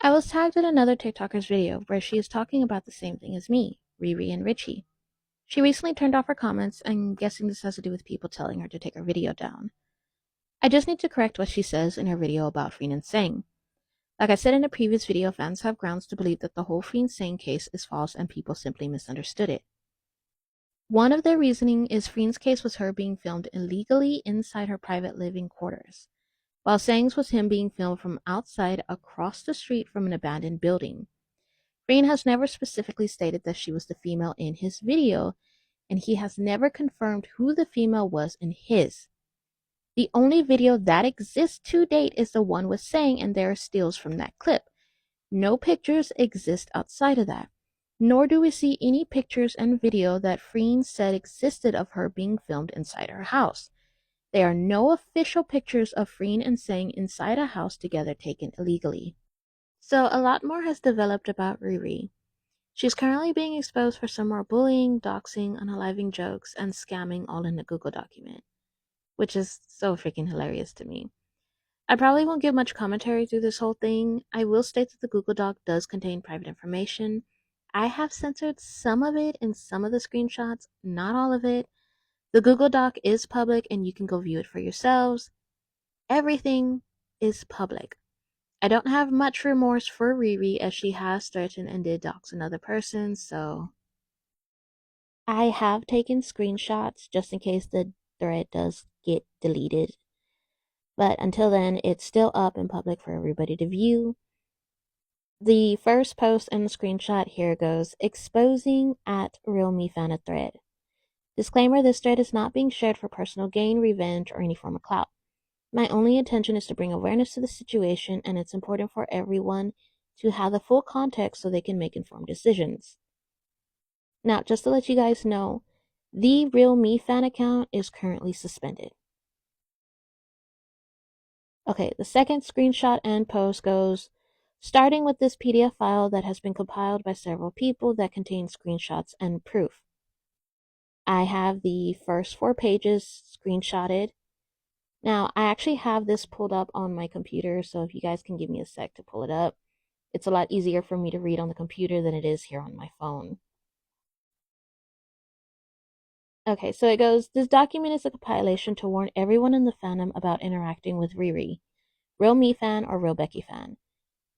I was tagged in another TikToker's video where she is talking about the same thing as me, Riri and Richie. She recently turned off her comments, and I'm guessing this has to do with people telling her to take her video down. I just need to correct what she says in her video about Freen and Sang. Like I said in a previous video, fans have grounds to believe that the whole Freen Sang case is false and people simply misunderstood it. One of their reasoning is Freen's case was her being filmed illegally inside her private living quarters, while Sang's was him being filmed from outside across the street from an abandoned building. Freen has never specifically stated that she was the female in his video, and he has never confirmed who the female was in his. The only video that exists to date is the one with Sang, and there are stills from that clip. No pictures exist outside of that, nor do we see any pictures and video that Freen said existed of her being filmed inside her house. There are no official pictures of Freen and Sang inside a house together taken illegally. So a lot more has developed about Riri. She's currently being exposed for some more bullying, doxing, unaliving jokes, and scamming all in the Google document, which is so freaking hilarious to me. I probably won't give much commentary through this whole thing. I will state that the Google Doc does contain private information. I have censored some of it in some of the screenshots, not all of it. The Google Doc is public and you can go view it for yourselves. Everything is public. I don't have much remorse for Riri as she has threatened and did dox another person, so I have taken screenshots just in case the thread does get deleted. But until then, it's still up in public for everybody to view. The first post and the screenshot here goes, exposing at Real Me Fan a thread. Disclaimer, this thread is not being shared for personal gain, revenge, or any form of clout. My only intention is to bring awareness to the situation, and it's important for everyone to have the full context so they can make informed decisions. Now, just to let you guys know, the Real Me Fan account is currently suspended. Okay, the second screenshot and post goes, starting with this PDF file that has been compiled by several people that contains screenshots and proof. I have the first 4 pages screenshotted. Now, I actually have this pulled up on my computer, so if you guys can give me a sec to pull it up, it's a lot easier for me to read on the computer than it is here on my phone. Okay, so it goes, this document is a compilation to warn everyone in the fandom about interacting with Riri, Real Me Fan or Real Becky Fan.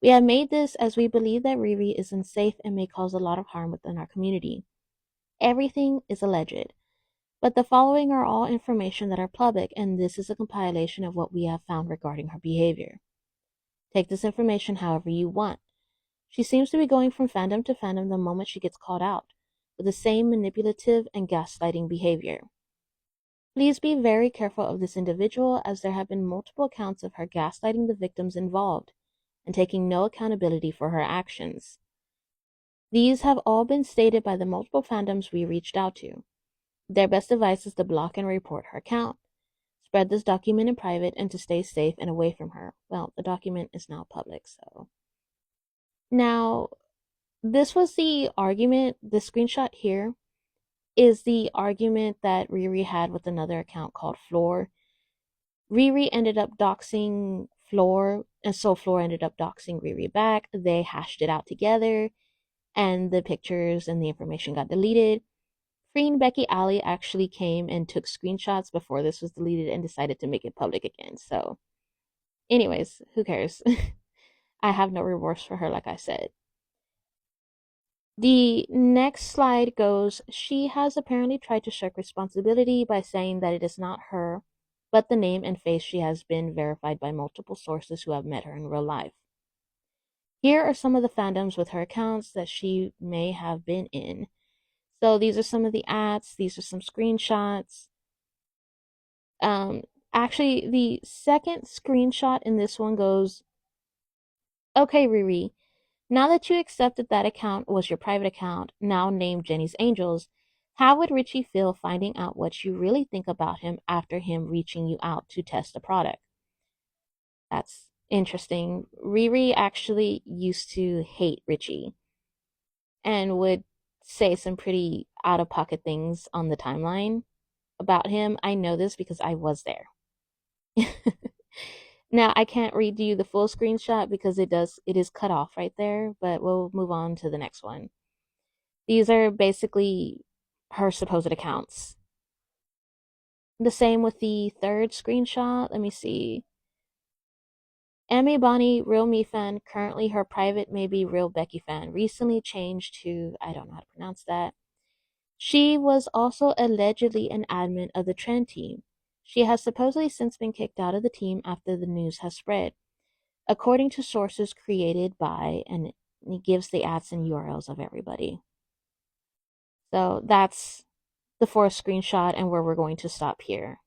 We have made this as we believe that Riri is unsafe and may cause a lot of harm within our community. Everything is alleged, but the following are all information that are public, and this is a compilation of what we have found regarding her behavior. Take this information however you want. She seems to be going from fandom to fandom the moment she gets called out, with the same manipulative and gaslighting behavior. Please be very careful of this individual, as there have been multiple accounts of her gaslighting the victims involved and taking no accountability for her actions. These have all been stated by the multiple fandoms we reached out to. Their best advice is to block and report her account, spread this document in private, and to stay safe and away from her. Well, the document is now public, so. Now, this was the argument, the screenshot here is the argument that Riri had with another account called Floor. Riri ended up doxing Floor, and so Floor ended up doxing Riri back. They hashed it out together, and the pictures and the information got deleted. Freen Becky Ali actually came and took screenshots before this was deleted and decided to make it public again. So, anyways, who cares? I have no remorse for her, like I said. The next slide goes, she has apparently tried to shirk responsibility by saying that it is not her, but the name and face she has been verified by multiple sources who have met her in real life. Here are some of the fandoms with her accounts that she may have been in. So these are some of the ads, these are some screenshots. Actually, the second screenshot in this one goes, okay, Riri, now that you accepted that account was your private account, now named Jenny's Angels, how would Richie feel finding out what you really think about him after him reaching you out to test the product? That's interesting. Riri actually used to hate Richie and would say some pretty out-of-pocket things on the timeline about him. I know this because I was there. Now I can't read you the full screenshot because it is cut off right there, but we'll move on to the next one. These are basically her supposed accounts. The same with the third screenshot. Let me see. Amy Bonnie, Real Me Fan, currently her private maybe Real Becky Fan, recently changed to, I don't know how to pronounce that. She was also allegedly an admin of the Trend team. She has supposedly since been kicked out of the team after the news has spread, according to sources created by, and he gives the ads and URLs of everybody. So that's the fourth screenshot and where we're going to stop here.